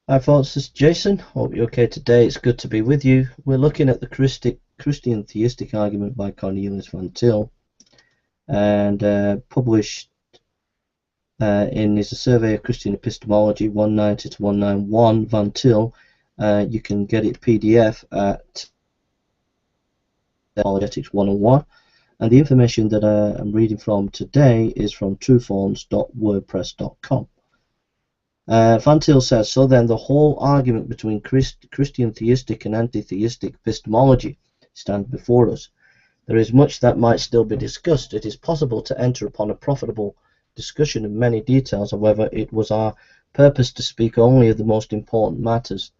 Hi folks, this is Jason. Hope you're okay today. It's good to be with you. We're looking at the Christian theistic argument by Cornelius Vantil, and published in his A Survey of Christian Epistemology 190 to 191, Vantil. You can get it PDF at Apologetics 101, and the information that I'm reading from today is from trueforms.wordpress.com. Van Til says, so then the whole argument between Christian theistic and anti-theistic epistemology stands before us. There is much that might still be discussed. It is possible to enter upon a profitable discussion of many details. However, it was our purpose to speak only of the most important matters.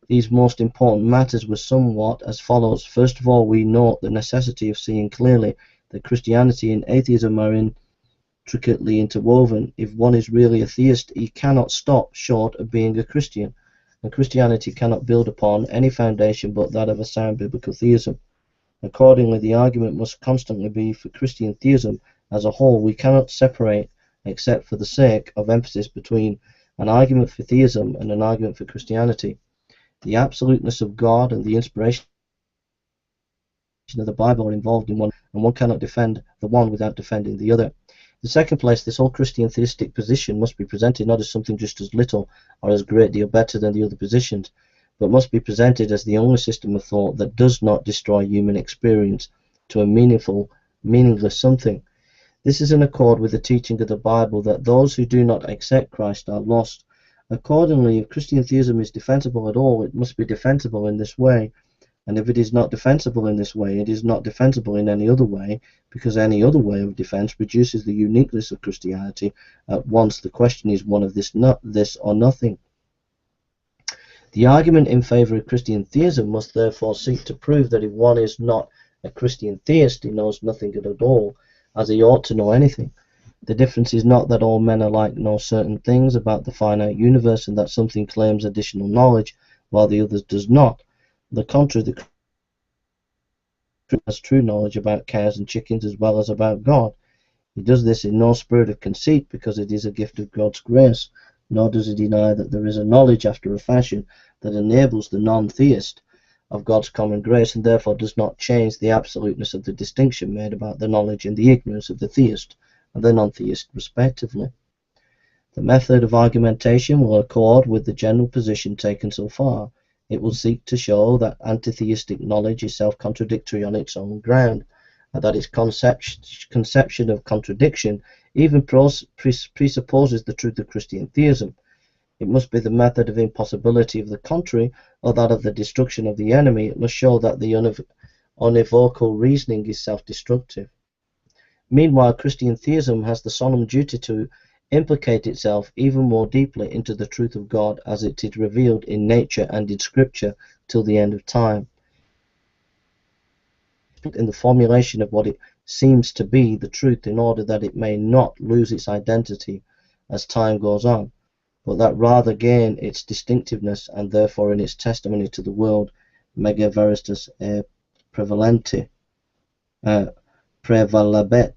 These most important matters were somewhat as follows. First of all, we note the necessity of seeing clearly that Christianity and atheism are intricately interwoven. If one is really a theist, he cannot stop short of being a Christian, and Christianity cannot build upon any foundation but that of a sound biblical theism. Accordingly, the argument must constantly be for Christian theism as a whole. We cannot separate, except for the sake of emphasis, between an argument for theism and an argument for Christianity. The absoluteness of God and the inspiration of the Bible are involved in one, and one cannot defend the one without defending the other. In the second place, this whole Christian theistic position must be presented not as something just as little or as a great deal better than the other positions, but must be presented as the only system of thought that does not destroy human experience to a meaningless something. This is in accord with the teaching of the Bible that those who do not accept Christ are lost. Accordingly, if Christian theism is defensible at all, it must be defensible in this way. And if it is not defensible in this way, it is not defensible in any other way, because any other way of defense reduces the uniqueness of Christianity at once. The question is one of this or nothing. The argument in favor of Christian theism must therefore seek to prove that if one is not a Christian theist, he knows nothing at all, as he ought to know anything. The difference is not that all men alike know certain things about the finite universe and that something claims additional knowledge while the others does not. On the contrary, the Christian has true knowledge about cows and chickens as well as about God. He does this in no spirit of conceit, because it is a gift of God's grace, nor does he deny that there is a knowledge after a fashion that enables the non-theist of God's common grace, and therefore does not change the absoluteness of the distinction made about the knowledge and the ignorance of the theist and the non-theist respectively. The method of argumentation will accord with the general position taken so far. It will seek to show that anti-theistic knowledge is self-contradictory on its own ground, and that its conception of contradiction even presupposes the truth of Christian theism. It must be the method of impossibility of the contrary, or that of the destruction of the enemy. It must show that the unequivocal reasoning is self-destructive. Meanwhile, Christian theism has the solemn duty to implicate itself even more deeply into the truth of God as it is revealed in nature and in Scripture till the end of time, in the formulation of what it seems to be the truth, in order that it may not lose its identity as time goes on, but that rather gain its distinctiveness, and therefore in its testimony to the world, mega veristus prevalente, prevalabet.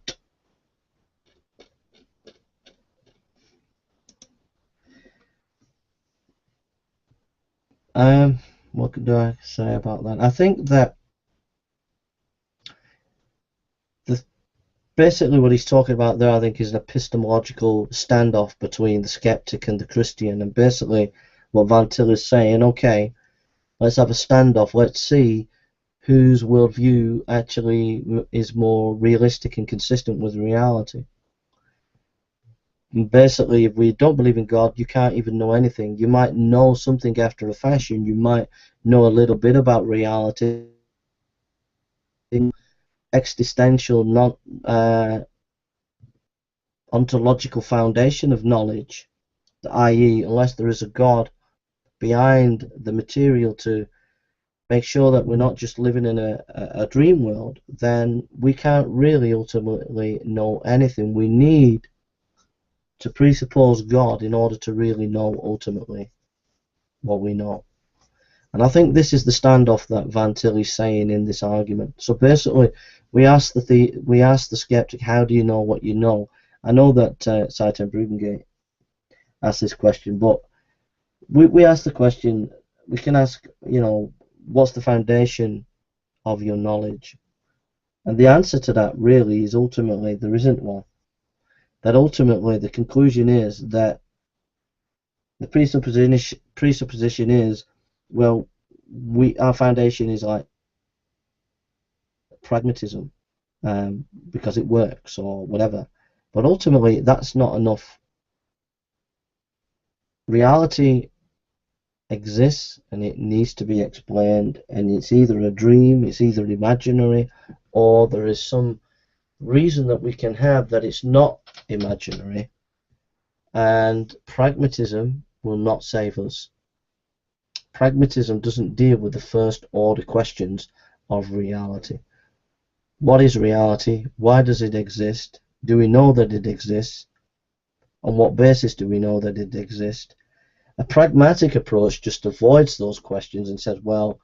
What do I say about that? I think that basically what he's talking about there, I think, is an epistemological standoff between the skeptic and the Christian. And basically what Van Til is saying, okay, let's have a standoff. Let's see whose worldview actually is more realistic and consistent with reality. And basically, if we don't believe in God, you can't even know anything. You might know something after a fashion. You might know a little bit about reality, existential, not ontological foundation of knowledge, i.e., unless there is a God behind the material to make sure that we're not just living in a dream world, then we can't really ultimately know anything. We need to presuppose God in order to really know ultimately what we know. And I think this is the standoff that Van Til is saying in this argument. So basically, we ask the skeptic, how do you know what you know? I know that Seitan Brugengate asked this question, but we ask the question, we can ask, what's the foundation of your knowledge? And the answer to that really is ultimately there isn't one. That ultimately the conclusion is that the presupposition is, well, our foundation is like pragmatism, because it works or whatever. But ultimately, that's not enough. Reality exists and it needs to be explained, and it's either a dream, it's either imaginary, or there is some reason that we can have that it's not imaginary, and pragmatism will not save us. Pragmatism doesn't deal with the first order questions of reality. What is reality? Why does it exist? Do we know that it exists? On what basis do we know that it exists? A pragmatic approach just avoids those questions and says, well,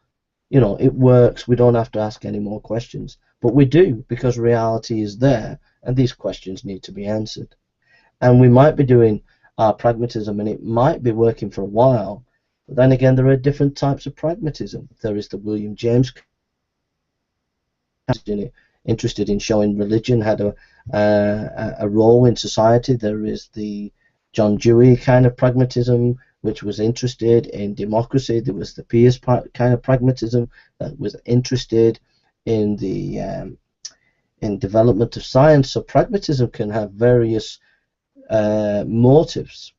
it works, we don't have to ask any more questions. But we do, because reality is there and these questions need to be answered. And we might be doing our pragmatism and it might be working for a while, but then again there are different types of pragmatism. There is the William James interested in showing religion had a role in society. There is the John Dewey kind of pragmatism, which was interested in democracy. There was the Pierce kind of pragmatism that was interested in the in development of science. So pragmatism can have various motives.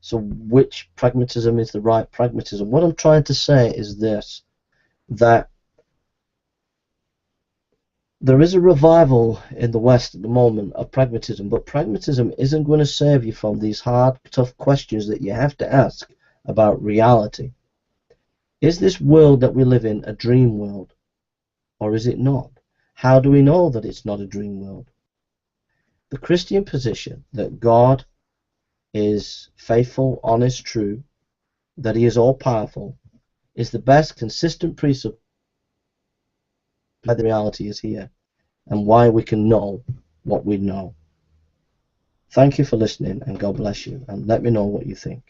So which pragmatism is the right pragmatism? What I'm trying to say is this, that there is a revival in the West at the moment of pragmatism, but pragmatism isn't going to save you from these hard, tough questions that you have to ask about reality. Is this world that we live in a dream world, or is it not? How do we know that it's not a dream world? The Christian position that God is faithful, honest, true, that he is all-powerful, is the best consistent precept that the reality is here, and why we can know what we know. Thank you for listening, and God bless you, and let me know what you think.